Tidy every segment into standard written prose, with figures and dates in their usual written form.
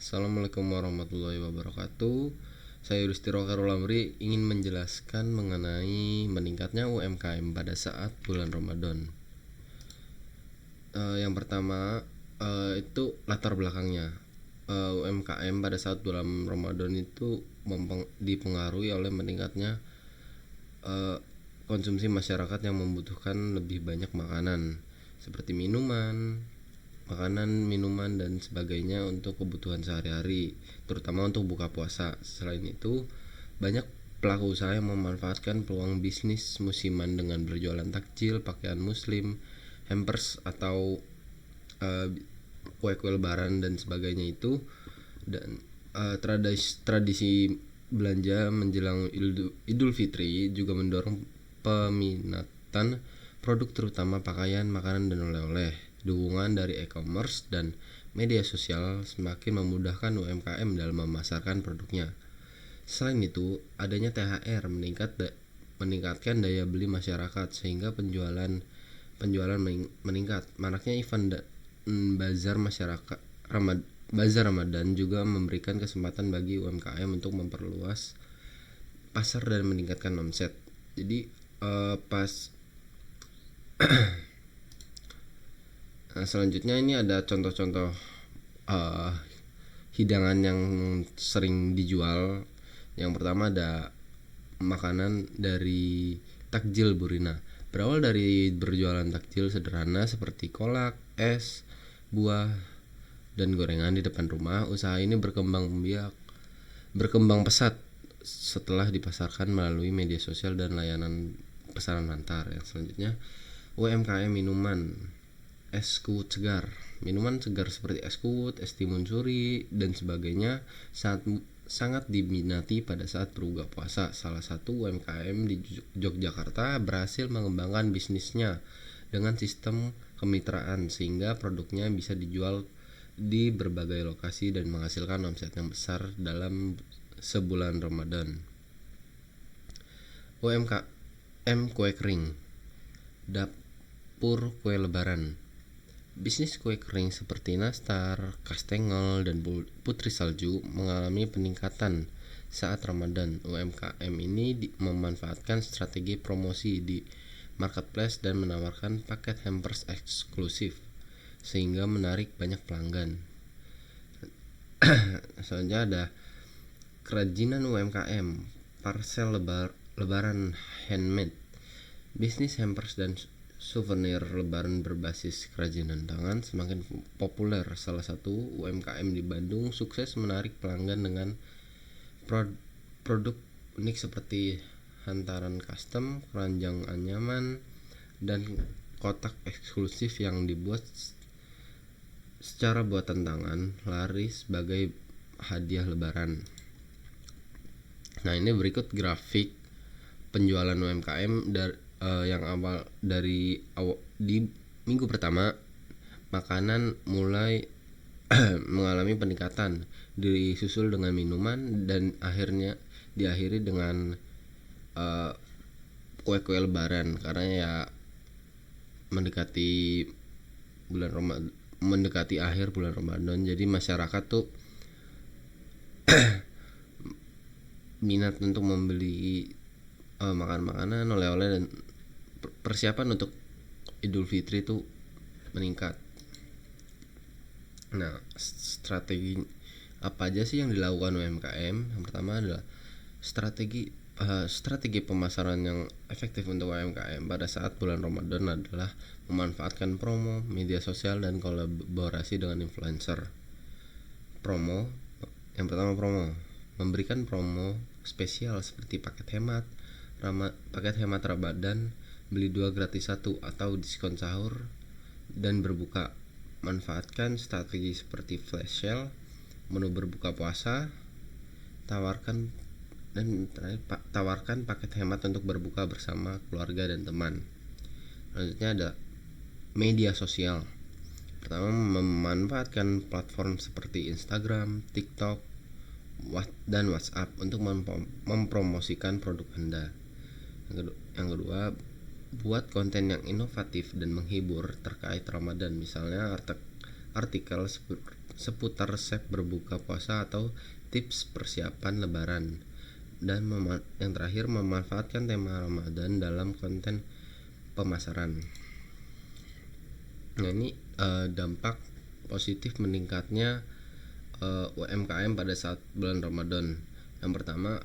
Assalamualaikum warahmatullahi wabarakatuh. Saya Yudhistira Khairul Amri ingin menjelaskan mengenai meningkatnya UMKM pada saat bulan Ramadan. Yang pertama itu latar belakangnya. UMKM pada saat bulan Ramadan itu dipengaruhi oleh meningkatnya konsumsi masyarakat yang membutuhkan lebih banyak makanan seperti minuman dan sebagainya untuk kebutuhan sehari-hari, terutama untuk buka puasa. Selain itu, banyak pelaku usaha yang memanfaatkan peluang bisnis musiman dengan berjualan takjil, pakaian muslim, hampers atau kue-kue lebaran dan sebagainya itu. Dan tradisi belanja menjelang Idul Fitri juga mendorong peminatan produk terutama pakaian, makanan dan oleh-oleh. Dukungan dari e-commerce dan media sosial semakin memudahkan UMKM dalam memasarkan produknya. Selain itu, adanya THR meningkatkan daya beli masyarakat sehingga penjualan meningkat. Maraknya event bazar masyarakat Bazar Ramadan juga memberikan kesempatan bagi UMKM untuk memperluas pasar dan meningkatkan omset. Jadi selanjutnya ini ada contoh-contoh hidangan yang sering dijual. Yang pertama ada makanan dari takjil Burina. Berawal dari berjualan takjil sederhana seperti kolak, es, buah, dan gorengan di depan rumah, usaha ini berkembang pesat setelah dipasarkan melalui media sosial dan layanan pesanan antar. Yang selanjutnya, UMKM minuman es-kuut segar. Minuman segar seperti es-kuut, es timun suri, dan sebagainya sangat diminati pada saat berbuka puasa. Salah satu UMKM di Yogyakarta berhasil mengembangkan bisnisnya dengan sistem kemitraan sehingga produknya bisa dijual di berbagai lokasi dan menghasilkan omset yang besar dalam sebulan Ramadan. UMKM kue kering, dapur kue lebaran. Bisnis kue kering seperti nastar, kastengel, dan putri salju mengalami peningkatan saat Ramadan. UMKM ini memanfaatkan strategi promosi di marketplace dan menawarkan paket hampers eksklusif sehingga menarik banyak pelanggan. Selanjutnya ada kerajinan UMKM, parsel lebaran handmade. Bisnis hampers dan souvenir lebaran berbasis kerajinan tangan semakin populer. Salah satu UMKM di Bandung sukses menarik pelanggan dengan produk unik seperti hantaran custom, keranjang anyaman, dan kotak eksklusif yang dibuat secara buatan tangan, laris sebagai hadiah lebaran. Nah, ini berikut grafik penjualan UMKM yang awal di minggu pertama. Makanan mulai mengalami peningkatan, disusul dengan minuman, dan diakhiri dengan kue-kue lebaran karena ya mendekati akhir bulan Ramadan. Jadi masyarakat tuh minat untuk membeli makanan, oleh-oleh, dan persiapan untuk Idul Fitri itu meningkat. Nah, strategi apa aja sih yang dilakukan UMKM? Yang pertama adalah strategi pemasaran yang efektif untuk UMKM pada saat bulan Ramadan adalah memanfaatkan promo, media sosial, dan kolaborasi dengan influencer. Yang pertama promo, memberikan promo spesial seperti paket hemat Ramadan, beli 2 gratis 1, atau diskon sahur dan berbuka. Manfaatkan strategi seperti flash sale, menu berbuka puasa, tawarkan paket hemat untuk berbuka bersama keluarga dan teman. Selanjutnya ada media sosial. Pertama, memanfaatkan platform seperti Instagram, TikTok, dan WhatsApp untuk mempromosikan produk Anda. Yang kedua, buat konten yang inovatif dan menghibur terkait Ramadan, misalnya artikel seputar resep berbuka puasa atau tips persiapan lebaran. Dan yang terakhir, memanfaatkan tema Ramadan dalam konten pemasaran. Nah, ini dampak positif meningkatnya UMKM pada saat bulan Ramadan. Yang pertama,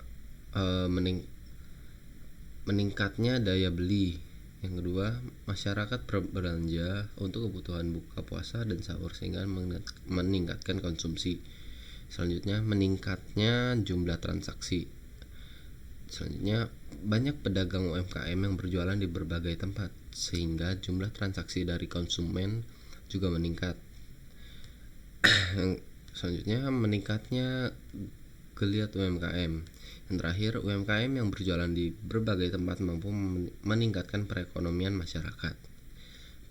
meningkatnya daya beli. Yang kedua, masyarakat berbelanja untuk kebutuhan buka puasa dan sahur sehingga meningkatkan konsumsi. Selanjutnya, meningkatnya jumlah transaksi. Selanjutnya, banyak pedagang UMKM yang berjualan di berbagai tempat sehingga jumlah transaksi dari konsumen juga meningkat. Selanjutnya, meningkatnya geliat UMKM. Yang terakhir, UMKM yang berjualan di berbagai tempat mampu meningkatkan perekonomian masyarakat.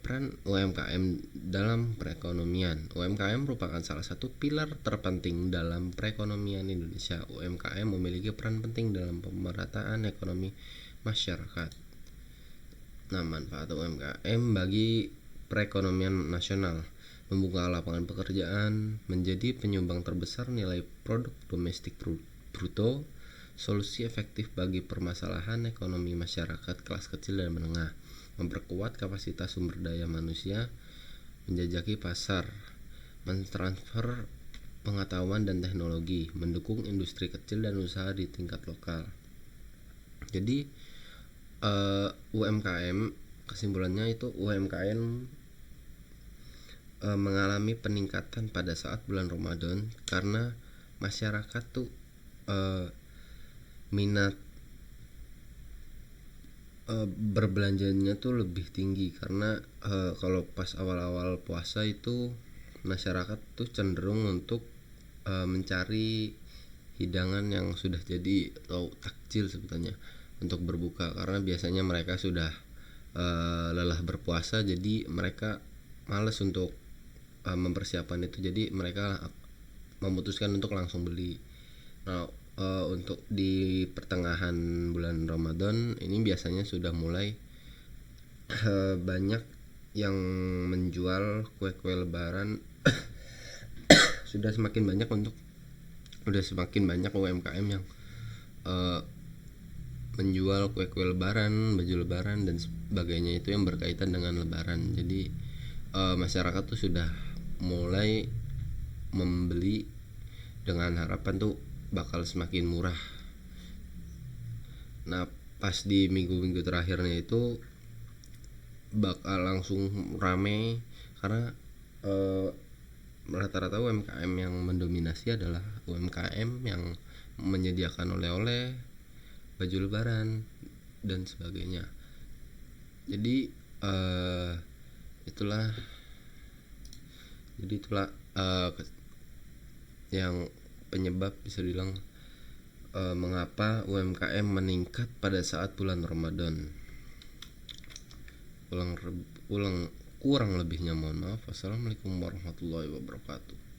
Peran UMKM dalam perekonomian. UMKM merupakan salah satu pilar terpenting dalam perekonomian Indonesia. UMKM memiliki peran penting dalam pemerataan ekonomi masyarakat. Nah, manfaat UMKM bagi perekonomian nasional: membuka lapangan pekerjaan, menjadi penyumbang terbesar nilai produk domestik bruto, solusi efektif bagi permasalahan ekonomi masyarakat kelas kecil dan menengah, memperkuat kapasitas sumber daya manusia, menjajaki pasar, mentransfer pengetahuan dan teknologi, mendukung industri kecil dan usaha di tingkat lokal. Jadi UMKM, kesimpulannya itu UMKM mengalami peningkatan pada saat bulan Ramadan karena masyarakat tuh minat berbelanjanya tuh lebih tinggi karena kalau pas awal-awal puasa itu masyarakat tuh cenderung untuk mencari hidangan yang sudah jadi atau takjil sebetulnya untuk berbuka, karena biasanya mereka sudah lelah berpuasa, jadi mereka malas untuk mempersiapkan itu, jadi mereka memutuskan untuk langsung beli. Nah, untuk di pertengahan bulan Ramadan ini biasanya sudah mulai banyak yang menjual kue-kue lebaran. Sudah semakin banyak UMKM yang menjual kue-kue lebaran, baju lebaran dan sebagainya itu yang berkaitan dengan lebaran. Jadi masyarakat tuh sudah mulai membeli dengan harapan tuh bakal semakin murah. Nah, pas di minggu-minggu terakhirnya itu bakal langsung rame karena rata-rata UMKM yang mendominasi adalah UMKM yang menyediakan oleh-oleh, baju lebaran dan sebagainya. Jadi itulah yang penyebab bisa dibilang mengapa UMKM meningkat pada saat bulan Ramadan. Kurang lebihnya mohon maaf. Wassalamualaikum warahmatullahi wabarakatuh.